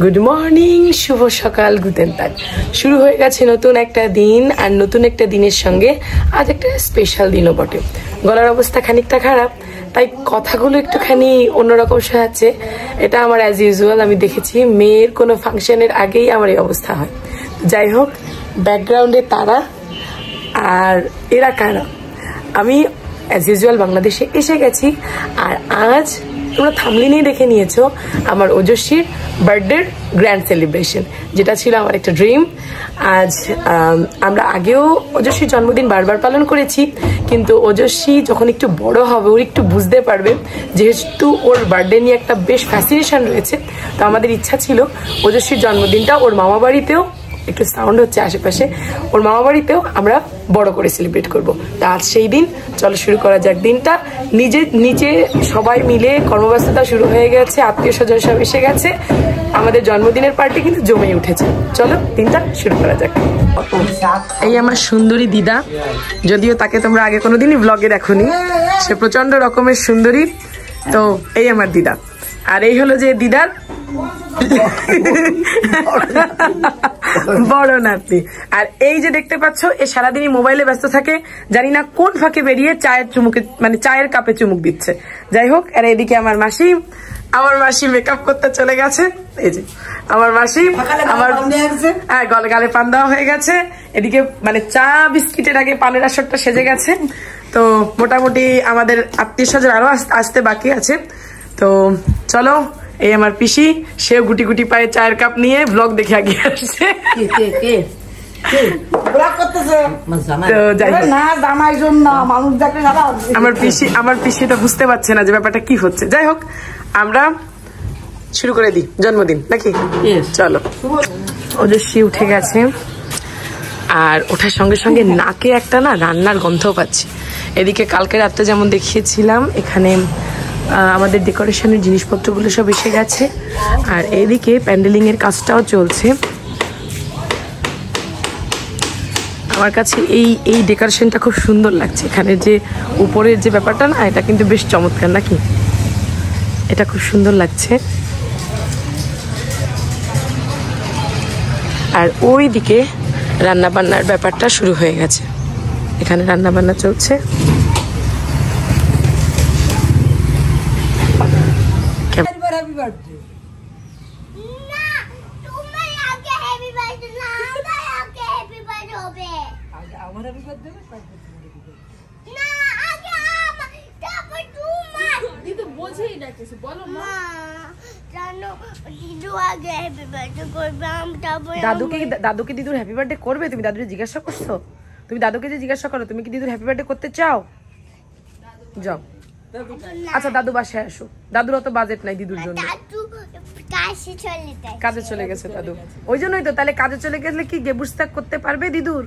Good morning, শুভ সকাল, Guten টাগ। শুরু হয়ে গেছে নতুন একটা দিন, আর নতুন একটা দিনের সঙ্গে আজ একটা স্পেশাল দিনও বটে। গলার অবস্থা খানিকটা খারাপ, তাই কথাগুলো একটুখানি অন্যরকম শোনাচ্ছে। এটা আমার অ্যাজ ইউজুয়াল, আমি দেখেছি মেয়ের কোনো ফাংশনের আগেই আমার এই অবস্থা হয়। যাই হোক, ব্যাকগ্রাউন্ডে তারা আর এরা কারা, আমি অ্যাজ ইউজুয়াল বাংলাদেশে এসে গেছি। আর আজ তোমরা থামলিনেই দেখে নিয়েছো আমার ওজস্বীর বার্থডের গ্র্যান্ড সেলিব্রেশন, যেটা ছিল আমার একটা ড্রিম। আজ আমরা আগেও ওজস্বীর জন্মদিন বারবার পালন করেছি, কিন্তু ওজস্বী যখন একটু বড় হবে ওর একটু বুঝতে পারবে, যেহেতু ওর বার্থডে নিয়ে একটা বেশ ফ্যাসিনেশন রয়েছে। তো আমাদের ইচ্ছা ছিল ওজস্বীর জন্মদিনটা ওর মামা বাড়িতেও, একটু সাউন্ড হচ্ছে আশেপাশে, ওর মামা বাড়িতেও আমরা বড় করে সেলিব্রেট করব। তা আজ সেই দিন, চলো শুরু করা যাক দিনটা। নিচে সবাই মিলে কর্মব্যস্ততা শুরু হয়ে গেছে, আত্মীয় স্বজন সব এসে গেছে, আমাদের জন্মদিনের পার্টি কিন্তু জমে উঠেছে। চলো দিনটা শুরু করা যাক। এই আমার সুন্দরী দিদা, যদিও তাকে তোমরা আগে কোনোদিনই ব্লগে দেখোনি, সে প্রচন্ড রকমের সুন্দরী। তো এই আমার দিদা, আর এই হলো যে দিদার বড় নাতি। আর এই যে দেখতে পাচ্ছ, এ সারাদিনই মোবাইলে ব্যস্ত থাকে, জানি না কোন ফাঁকে বেরিয়ে চায়ের চুমুকে, মানে চায়ের কাপে চুমুক দিচ্ছে। যাই হোক, আর এদিকে আমার মাসি মেকআপ করতে চলে গেছে। এই যে আমার মাসি, আমার গালে পান দেওয়া হয়ে গেছে। এদিকে মানে চা বিস্কিটের আগে পানের আসরটা সেজে গেছে। তো মোটামুটি আমাদের আত্মীয় স্বজন আরো আসতে বাকি আছে। তো চলো, এই আমার পিসি, সেও গুটি গুটি পায়ে চায়ের কাপ নিয়ে ব্লগ দেখে আগিয়ে আসছে। আমার পিসি এটা বুঝতে পারছে না যে ব্যাপারটা কি হচ্ছে। যাই হোক, আমরা শুরু করে দিই জন্মদিন নাকি। চলো, ওজস্বী উঠে গেছে, আর ওঠার সঙ্গে সঙ্গে নাকে একটা না রান্নার গন্ধ পাচ্ছি। এদিকে কালকে রাত্রে যেমন দেখিয়েছিলাম, এখানে আমাদের ডেকোরেশনের জিনিসপত্রগুলো সব এসে গেছে, আর এদিকে প্যান্ডেলিং এর কাজটাও চলছে। আমার কাছে এই ডেকোরেশনটা খুব সুন্দর লাগছে। এখানে যে উপরের যে ব্যাপারটা না, এটা কিন্তু বেশ চমৎকার নাকি, এটা খুব সুন্দর লাগছে। আর ওই দিকে রান্না বান্নার ব্যাপারটা শুরু হয়ে গেছে, এখানে রান্না বান্না চলছে। দাদুকে দিদুর হ্যাপি বার্থডে করবে? তুমি দাদুকে জিজ্ঞাসা করছো? তুমি দাদুকে যে জিজ্ঞাসা করো তুমি কি দিদুর হ্যাপি বার্থডে করতে চাও? যাও, আচ্ছা দাদু বাসায় আসো, দাদুর অত বাজেট নাই দিদুর জন্য, কাজে চলে গেছে দাদু। ওই জন্যই তো, তাহলে কাজে চলে গেলে কি গেবুস্তাক করতে পারবে দিদুর?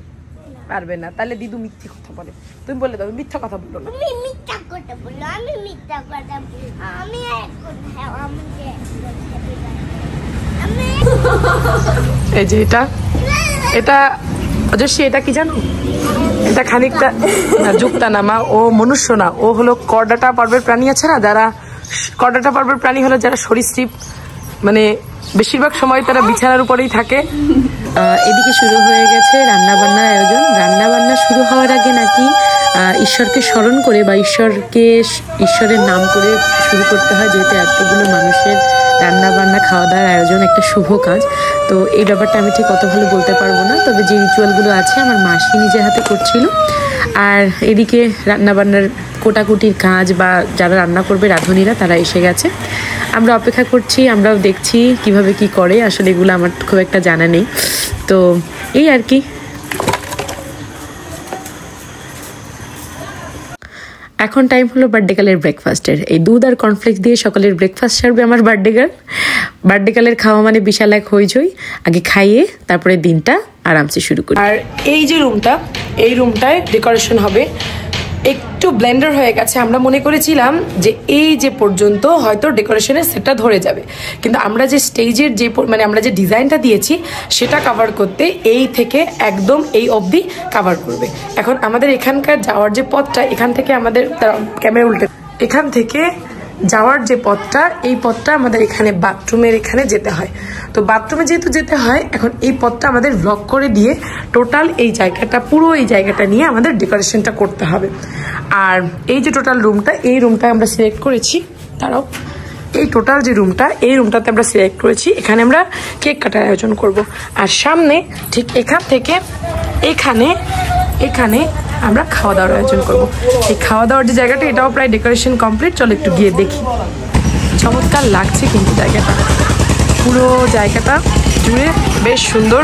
পারবে না। তাহলে দিদু মিথ্যে কথা বলে, তুমি বলে দাও মিথ্যা কথা বলো না। এই যে এটা অজস্বী, এটা কি জানো? এটা খানিকটা যুক্তা না মা, ও মনুষ্য না, ও হলো করডাটা পর্বের প্রাণী আছে না, যারা করডাটা পর্বের প্রাণী হলো যারা সরীসৃপ, মানে বেশিরভাগ সময় তারা বিছানার উপরেই থাকে। এদিকে শুরু হয়ে গেছে রান্না বান্নার আয়োজন। রান্না বান্না শুরু হওয়ার আগে নাকি ঈশ্বরকে স্মরণ করে বা ঈশ্বরের নাম করে শুরু করতে হয়, যেহেতু এতগুলো মানুষের রান্না বান্না খাওয়া দাওয়ার আয়োজন একটা শুভ কাজ। তো এই ব্যাপারটা আমি ঠিক অত ভালো বলতে পারবো না, তবে যে রিচুয়ালগুলো আছে আমার মাসি নিজের হাতে করছিল। আর এদিকে রান্নাবান্নার কোটাকুটির কাজ বা যারা রান্না করবে রাঁধুনিরা, তারা এসে গেছে। আমরা অপেক্ষা করছি, আমরাও দেখছি কিভাবে কি করে। আসলে এগুলো আমার খুব একটা জানা নেই, তো এই আর কি। এখন টাইম হলো বার্থডে কালের ব্রেকফাস্টের। এই দুধ আর কর্নফ্লেক্স দিয়ে সকালের ব্রেকফাস্ট সারবে আমার বার্থডে গার্ল। বার্থডে কালের খাওয়া মানে বিশাল এক হইচই, আগে খাইয়ে তারপরে দিনটা আরামসে শুরু করি। আর এই যে রুমটা, এই রুমটায় ডেকোরেশন হবে। একটু ব্লেন্ডার হয়ে গেছে, আমরা মনে করেছিলাম যে এই যে পর্যন্ত হয়তো ডেকোরেশনের সেটটা ধরে যাবে, কিন্তু আমরা যে স্টেজের যে মানে আমরা যে ডিজাইনটা দিয়েছি সেটা কভার করতে এই থেকে একদম এই অবধি কভার করবে। এখন আমাদের এখানকার যাওয়ার যে পথটা, এখান থেকে আমাদের ক্যামেরা উল্টে, এখান থেকে যাওয়ার যে পথটা, এই পথটা আমাদের এখানে বাথরুমের এখানে যেতে হয়। তো বাথরুমে যেহেতু যেতে হয়, এখন এই পথটা আমাদের ব্লক করে দিয়ে টোটাল এই জায়গাটা, পুরো এই জায়গাটা নিয়ে আমাদের ডেকোরেশনটা করতে হবে। আর এই যে টোটাল রুমটা, এই রুমটা আমরা সিলেক্ট করেছি, তারাও এই টোটাল যে রুমটা, এই রুমটাতে আমরা সিলেক্ট করেছি, এখানে আমরা কেক কাটার আয়োজন করব। আর সামনে ঠিক এখান থেকে এখানে আমরা খাওয়া দাওয়ার আয়োজন করব। এই খাওয়া দাওয়ার যে জায়গাটা, এটাও প্রায় ডেকোরেশন কমপ্লিট। চলো একটু গিয়ে দেখি। চমৎকার লাগছে কিন্তু জায়গাটা, পুরো জায়গাটা জুড়ে বেশ সুন্দর,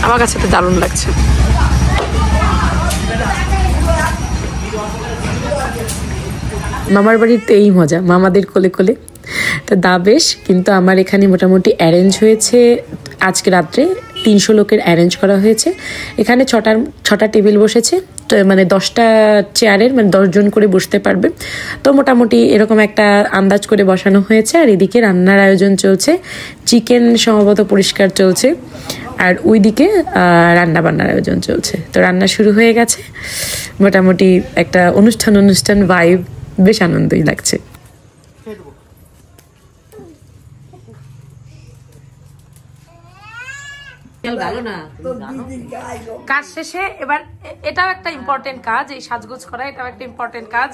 আমার কাছে তো দারুণ লাগছে। মামার বাড়ির তো এই মজা, মামাদের কোলে কোলে। তো বেশ, কিন্তু আমার এখানে মোটামুটি অ্যারেঞ্জ হয়েছে আজকে রাত্রে 300 লোকের অ্যারেঞ্জ করা হয়েছে। এখানে 6টা টেবিল বসেছে, মানে 10টা চেয়ারের, মানে 10 জন করে বসতে পারবে। তো মোটামুটি এরকম একটা আন্দাজ করে বসানো হয়েছে। আর এদিকে রান্নার আয়োজন চলছে, চিকেন সম্ভবত পরিষ্কার চলছে, আর ওইদিকে রান্না বান্নার আয়োজন চলছে। তো রান্না শুরু হয়ে গেছে, মোটামুটি একটা অনুষ্ঠান ভাইব, বেশ আনন্দই লাগছে। কাজ শেষে এবার এটাও একটা ইম্পর্টেন্ট কাজ, এই সাজগোজ করা, এটাও একটা ইম্পর্টেন্ট কাজ।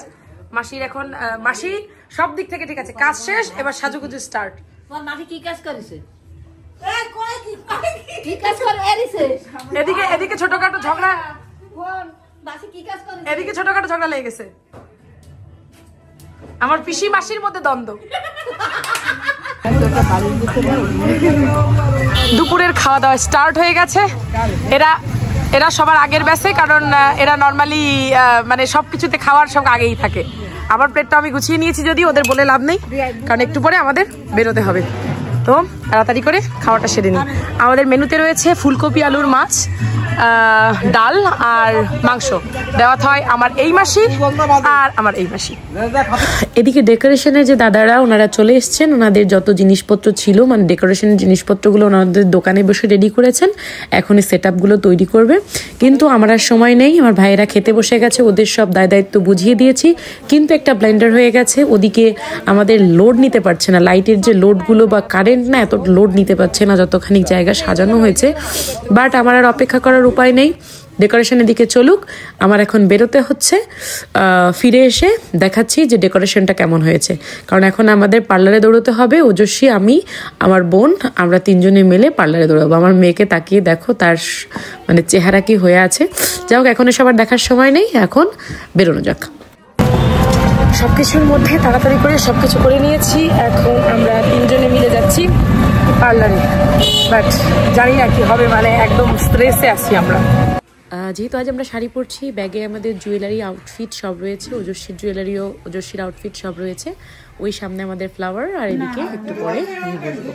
মাসির এখন, মাসি সব দিক থেকে ঠিক আছে, কাজ শেষ, এবার সাজুগুজু স্টার্ট। মাসি কি কাজ করেছে? এদিকে ছোটখাটো ঝগড়া, এদিকে ছোটখাটো ঝগড়া লেগে গেছে। আমার পিসি মাসির মধ্যে দ্বন্দ্ব। দুপুরের খাওয়া দাওয়া স্টার্ট হয়ে গেছে। এরা সবার আগের ব্যাচে, কারণ এরা নর্মালি মানে সবকিছুতে খাওয়ার সব আগেই থাকে। আমার প্লেটটা আমি গুছিয়ে নিয়েছি, যদি ওদের বলে লাভ নেই, কারণ একটু পরে আমাদের বেরোতে হবে। তো তাড়াতাড়ি করে খাওয়াটা সেরে নিই। আমাদের মেনুতে রয়েছে ফুলকপি আলুর মাছ, ডাল আর মাংস। দেওয়া হয় আমার এই মাসি আর আমার এই মাসি। এদিকে ডেকোরেশনের যে দাদারা, ওনারা চলে এসছেন। ওনাদের যত জিনিসপত্র ছিল, মানে ডেকোরেশনের জিনিসপত্রগুলো ওনাদের দোকানে বসে রেডি করেছেন। এখন এই সেট আপগুলো তৈরি করবে, কিন্তু আমার আর সময় নেই। আমার ভাইয়েরা খেতে বসে গেছে, ওদের সব দায়িত্ব বুঝিয়ে দিয়েছি, কিন্তু একটা ব্লেন্ডার হয়ে গেছে। ওদিকে আমাদের লোড নিতে পারছে না, লাইটের যে লোডগুলো বা কারেন্ট না, এত লোড নিতে পারছে না যতখানি জায়গা সাজানো হয়েছে। বাট আমার আর অপেক্ষা করার উপায় নেই, ডেকোরেশনের দিকে চলুক। আমার এখন বেরোতে হচ্ছে। ফিরে এসে দেখাচ্ছি যে ডেকোরেশনটা কেমন হয়েছে, কারণ এখন আমাদের পার্লারে দৌড়তে হবে। ওজস্বী, আমি, আমার বোন, আমরা 3 জনে মিলে পার্লারে দৌড়াবো। আমার মেয়েকে তাকিয়ে দেখো, তার মানে চেহারা কি হয়ে আছে। যাই হোক, এখন সবার দেখার সময় নেই, এখন বেরোনো যাক। সবকিছুর মধ্যে তাড়াতাড়ি করে সবকিছু করে নিয়েছি। এখন আমরা 3 জনে মিলে যাচ্ছি পার্লারে, বাট জানি না কি হবে, মানে একদম স্ট্রেসে আছি আমরা। যেহেতু আজ আমরা শাড়ি পরছি, ব্যাগে আমাদের জুয়েলারি আউটফিট সব রয়েছে, ওজস্বীর জুয়েলারিও, ওজস্বীর আউটফিট সব রয়েছে। ওই সামনে আমাদের ফ্লাওয়ার, আর এদিকে একটু পরে আমি বসবো।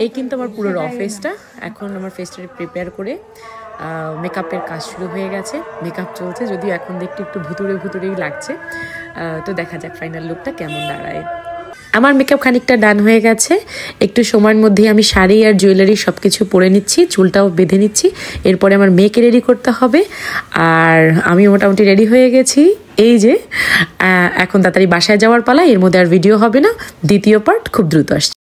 এই কিন্তু আমার পুরো র ফেসটা। এখন আমার ফেসটা প্রিপেয়ার করে মেকআপের কাজ শুরু হয়ে গেছে। মেকআপ চলছে, যদিও এখন দেখতে একটু ভুতুরেই লাগছে। তো দেখা যাক ফাইনাল লুকটা কেমন দাঁড়ায়। আমার মেকআপ খানিকটা ডান হয়ে গেছে। একটু সময়ের মধ্যেই আমি শাড়ি আর জুয়েলারি সব কিছু পরে নিচ্ছি, চুলটাও বেঁধে নিচ্ছি। এরপরে আমার মেয়েকে রেডি করতে হবে, আর আমি মোটামুটি রেডি হয়ে গেছি। এই যে এখন তাড়াতাড়ি বাসায় যাওয়ার পালা। এর মধ্যে আর ভিডিও হবে না, দ্বিতীয় পার্ট খুব দ্রুত আসছে।